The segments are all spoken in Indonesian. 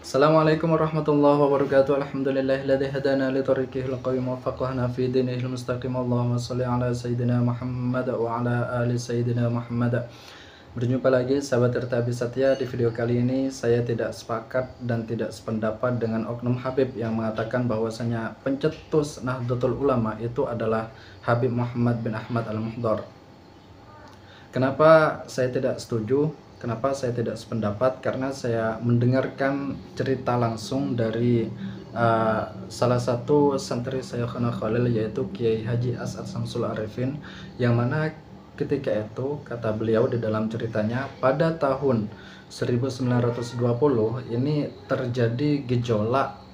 Assalamualaikum warahmatullahi wabarakatuh. Alhamdulillahilladzi hadana li thariqihil qawim wa faqahna fi dinihil mustaqim. Allahumma shalli ala sayyidina Muhammad wa ala ali sayyidina Muhammad. Berjumpa lagi sahabat Irtabi Satya. Di video kali ini saya tidak sepakat dan tidak sependapat dengan oknum Habib yang mengatakan bahwasanya pencetus Nahdlatul Ulama itu adalah Habib Muhammad bin Ahmad Al-Muhdhar. Kenapa saya tidak setuju? Kenapa saya tidak sependapat? Karena saya mendengarkan cerita langsung dari salah satu santri Syekhuna Khalil, yaitu Kiai Haji As'ad Syamsul Arifin, yang mana ketika itu kata beliau di dalam ceritanya, pada tahun 1920 ini terjadi gejolak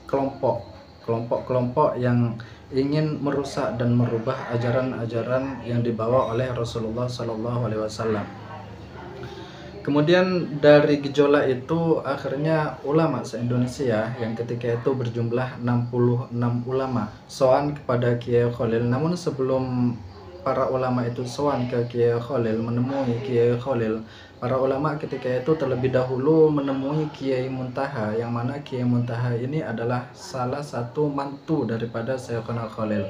kelompok-kelompok yang ingin merusak dan merubah ajaran-ajaran yang dibawa oleh Rasulullah SAW. Kemudian dari gejolak itu akhirnya ulama se-Indonesia yang ketika itu berjumlah 66 ulama soan kepada Kiai Khalil. Namun sebelum para ulama itu soan ke Kiai Khalil, menemui Kiai Khalil, para ulama ketika itu terlebih dahulu menemui Kiai Muntaha, yang mana Kiai Muntaha ini adalah salah satu mantu daripada Syekhuna Khalil.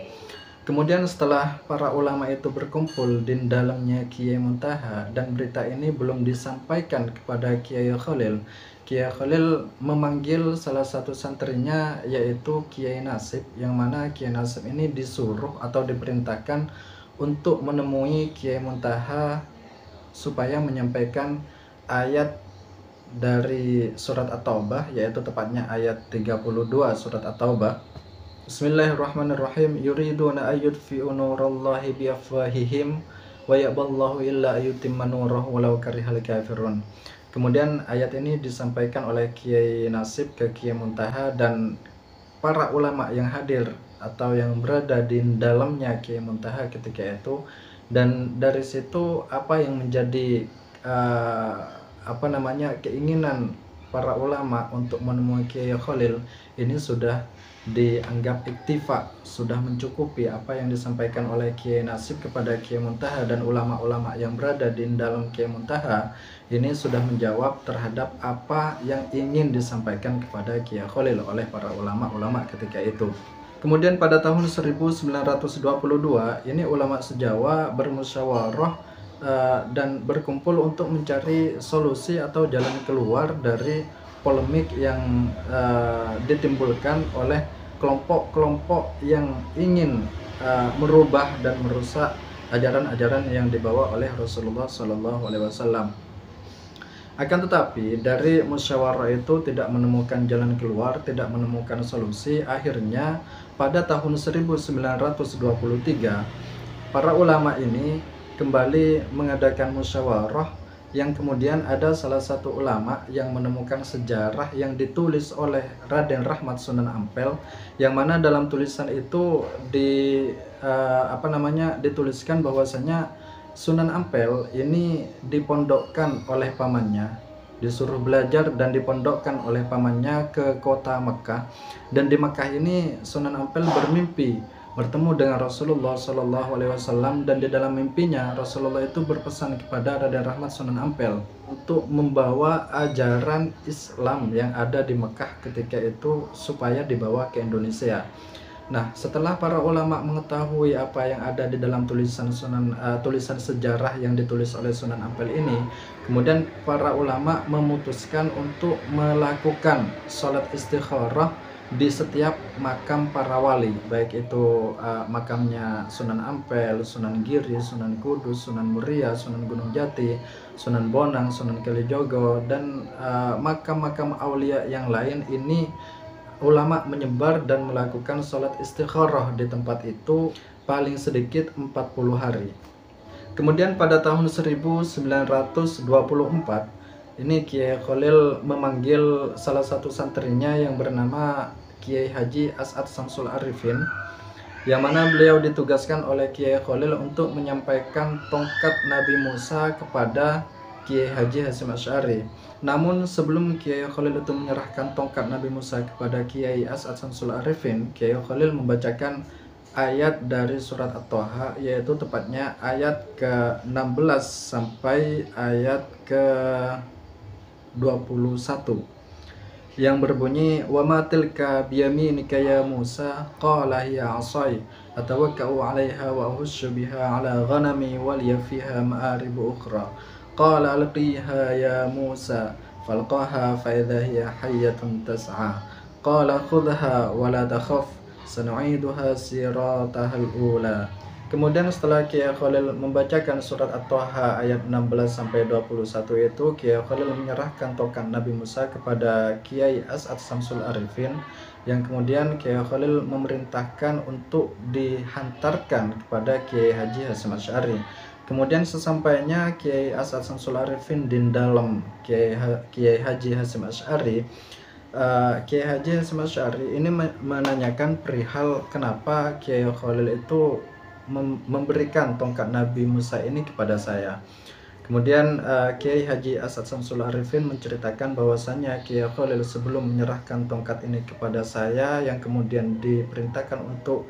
Kemudian setelah para ulama itu berkumpul di dalamnya Kiai Muntaha dan berita ini belum disampaikan kepada Kiai Khalil, Kiai Khalil memanggil salah satu santrinya, yaitu Kiai Nasib, yang mana Kiai Nasib ini disuruh atau diperintahkan untuk menemui Kiai Muntaha supaya menyampaikan ayat dari surat At-Taubah, yaitu tepatnya ayat 32 surat At-Taubah. Bismillahirrahmanirrahim. Yuriduna ayyudfi'u nurallahi biafwahihim wa ya'ballahu illa ayyutimma nurahu walau karihal kafirun. Kemudian ayat ini disampaikan oleh Kiai Nasib ke Kiai Muntaha dan para ulama yang hadir atau yang berada di dalamnya Kiai Muntaha ketika itu. Dan dari situ apa yang menjadi keinginan para ulama untuk menemui Kiai Khalil ini sudah dianggap iktifa, sudah mencukupi apa yang disampaikan oleh Kiai Nasib kepada Kiai Muntaha, dan ulama-ulama yang berada di dalam Kiai Muntaha ini sudah menjawab terhadap apa yang ingin disampaikan kepada Kiai Khalil oleh para ulama-ulama ketika itu. Kemudian pada tahun 1922 ini ulama sejawa bermusyawarah dan berkumpul untuk mencari solusi atau jalan keluar dari polemik yang ditimbulkan oleh kelompok-kelompok yang ingin merubah dan merusak ajaran-ajaran yang dibawa oleh Rasulullah SAW. Akan tetapi dari musyawarah itu tidak menemukan jalan keluar, tidak menemukan solusi. Akhirnya pada tahun 1923 para ulama ini kembali mengadakan musyawarah, yang kemudian ada salah satu ulama yang menemukan sejarah yang ditulis oleh Raden Rahmat Sunan Ampel, yang mana dalam tulisan itu dituliskan bahwasanya Sunan Ampel ini dipondokkan oleh pamannya, disuruh belajar dan dipondokkan oleh pamannya ke kota Mekah. Dan di Mekah ini Sunan Ampel bermimpi bertemu dengan Rasulullah SAW, dan di dalam mimpinya Rasulullah itu berpesan kepada Raden Rahmat Sunan Ampel untuk membawa ajaran Islam yang ada di Mekah ketika itu supaya dibawa ke Indonesia. Nah, setelah para ulama mengetahui apa yang ada di dalam tulisan sejarah yang ditulis oleh Sunan Ampel ini, kemudian para ulama memutuskan untuk melakukan sholat istikharah di setiap makam para wali, baik itu makamnya Sunan Ampel, Sunan Giri, Sunan Kudus, Sunan Muria, Sunan Gunung Jati, Sunan Bonang, Sunan Kalijogo, dan makam-makam aulia yang lain. Ini ulama menyebar dan melakukan sholat istikharah di tempat itu paling sedikit 40 hari. Kemudian pada tahun 1924 ini Kiai Khalil memanggil salah satu santrinya yang bernama Kiai Haji As'ad Syamsul Arifin, yang mana beliau ditugaskan oleh Kiai Khalil untuk menyampaikan tongkat Nabi Musa kepada Kiai Haji Hasyim Asy'ari. Namun sebelum Kiai Khalil itu menyerahkan tongkat Nabi Musa kepada Kiai As'ad Syamsul Arifin, Kiai Khalil membacakan ayat dari surat At-Taha, yaitu tepatnya ayat ke-16 sampai ayat ke-21. yang berbunyi wa ma tilka biyaminika ya Musa qala hiya 'asai atawakka'u 'alaiha wa ahussu biha 'ala ghanami wa liya fiha ma'aribu ukhra qala alqiha ya Musa falqaha fa idza hiya hayyatun tas'a qala khudhha wa la takhaf sanu'iduha siratahal ula. Kemudian setelah Kiai Khalil membacakan surat At-Thaha ayat 16 sampai 21 itu, Kiai Khalil menyerahkan tongkat Nabi Musa kepada Kiai As'ad Syamsul Arifin, yang kemudian Kiai Khalil memerintahkan untuk dihantarkan kepada Kiai Haji Hasyim Asy'ari. Kemudian sesampainya Kiai As'ad Syamsul Arifin di dalam Kiai Haji Hasyim Asy'ari, Kiai Haji Hasyim Asy'ari ini menanyakan perihal kenapa Kiai Khalil itu memberikan tongkat Nabi Musa ini kepada saya. Kemudian Kiai Haji As'ad Syamsul Arifin menceritakan bahwasannya Kiai Khalil sebelum menyerahkan tongkat ini kepada saya, yang kemudian diperintahkan untuk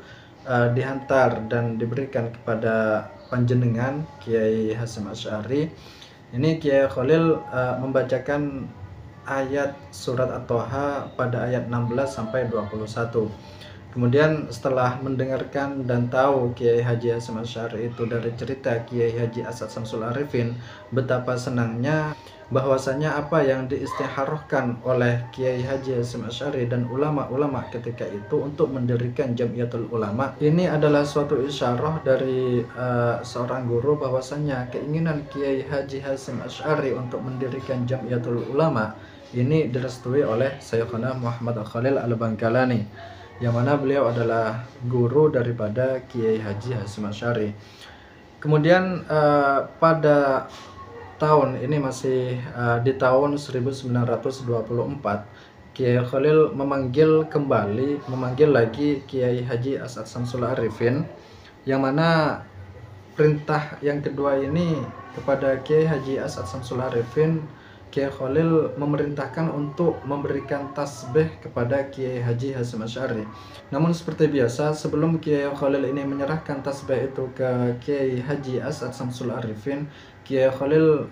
dihantar dan diberikan kepada panjenengan Kiai Hasyim Asy'ari. Ini Kiai Khalil membacakan ayat surat At-Thaha pada ayat 16 sampai 21. Kemudian setelah mendengarkan dan tahu Kiai Haji Hasyim Asy'ari itu dari cerita Kiai Haji As'ad Syamsul Arifin, betapa senangnya bahwasanya apa yang diistiharahkan oleh Kiai Haji Hasyim Asy'ari dan ulama-ulama ketika itu untuk mendirikan Jam'iyatul Ulama, ini adalah suatu isyarah dari seorang guru bahwasanya keinginan Kiai Haji Hasyim Asy'ari untuk mendirikan Jam'iyatul Ulama ini direstui oleh Syekhuna Muhammad Khalil Al-Bangkalani, yang mana beliau adalah guru daripada Kiai Haji Hasyim Asy'ari. Kemudian pada tahun ini masih di tahun 1924, Kiai Khalil memanggil lagi Kiai Haji As'ad Syamsul Arifin, yang mana perintah yang kedua ini kepada Kiai Haji As'ad Syamsul Arifin, Kiai Khalil memerintahkan untuk memberikan tasbih kepada Kiai Haji Hasyim Asy'ari. Namun seperti biasa, sebelum Kiai Khalil ini menyerahkan tasbih itu ke Kiai Haji As'ad Syamsul Arifin, Kiai Khalil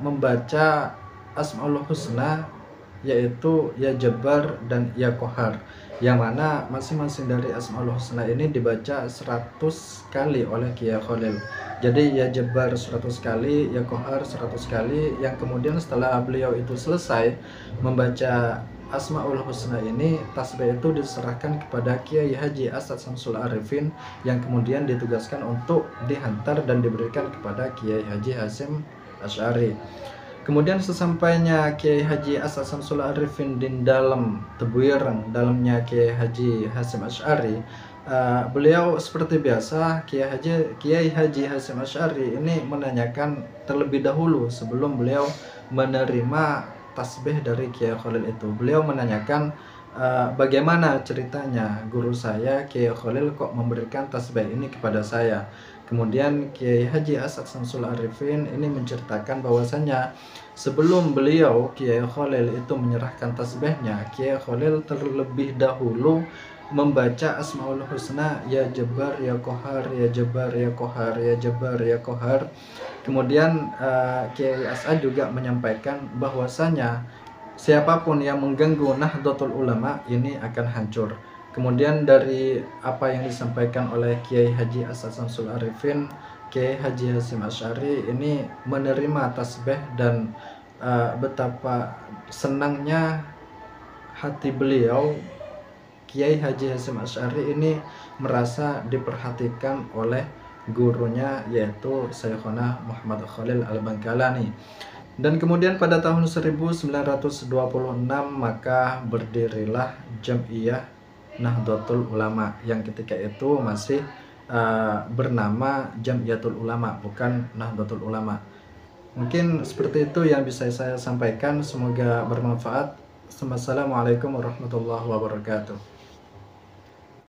membaca Asmaul Husna, yaitu Ya Jabbar dan Ya Qahar, yang mana masing-masing dari Asmaul Husna ini dibaca 100 kali oleh Kiai Khalil. Jadi Ya Jabbar 100 kali, Ya Qahar 100 kali, yang kemudian setelah beliau itu selesai membaca Asmaul Husna ini, tasbih itu diserahkan kepada Kiai Haji As'ad Syamsul Arifin, yang kemudian ditugaskan untuk dihantar dan diberikan kepada Kiai Haji Hasyim Asy'ari. Kemudian sesampainya Kiai Haji As'ad Syamsul Arifin di dalam Tebuireng, dalamnya Kiai Haji Hasyim Asy'ari, beliau seperti biasa Kiai Haji Hasyim Asy'ari ini menanyakan terlebih dahulu sebelum beliau menerima tasbih dari Kiai Khalil itu. Beliau menanyakan bagaimana ceritanya guru saya Kiai Khalil kok memberikan tasbih ini kepada saya. Kemudian Kiai Haji As'ad Syamsul Arifin ini menceritakan bahwasanya sebelum beliau Kiai Khalil itu menyerahkan tasbihnya, Kiai Khalil terlebih dahulu membaca Asmaul Husna, Ya Jabbar, Ya Qahar, Ya Jabbar, Ya Qahar, Ya Jabbar, Ya Qahar. Kemudian Kiai As'ad juga menyampaikan bahwasanya siapapun yang mengganggu Nahdlatul Ulama ini akan hancur. Kemudian dari apa yang disampaikan oleh Kiai Haji As'ad Syamsul Arifin, Kiai Haji Hasyim Asy'ari ini menerima tasbih, dan betapa senangnya hati beliau, Kiai Haji Hasyim Asy'ari ini merasa diperhatikan oleh gurunya, yaitu Syekhuna Muhammad Khalil Al-Bangkalani. Dan kemudian pada tahun 1926 maka berdirilah Jam'iyah Nahdlatul Ulama, yang ketika itu masih bernama Jam'iyatul Ulama, bukan Nahdlatul Ulama. Mungkin seperti itu yang bisa saya sampaikan, semoga bermanfaat. Wassalamualaikum warahmatullahi wabarakatuh.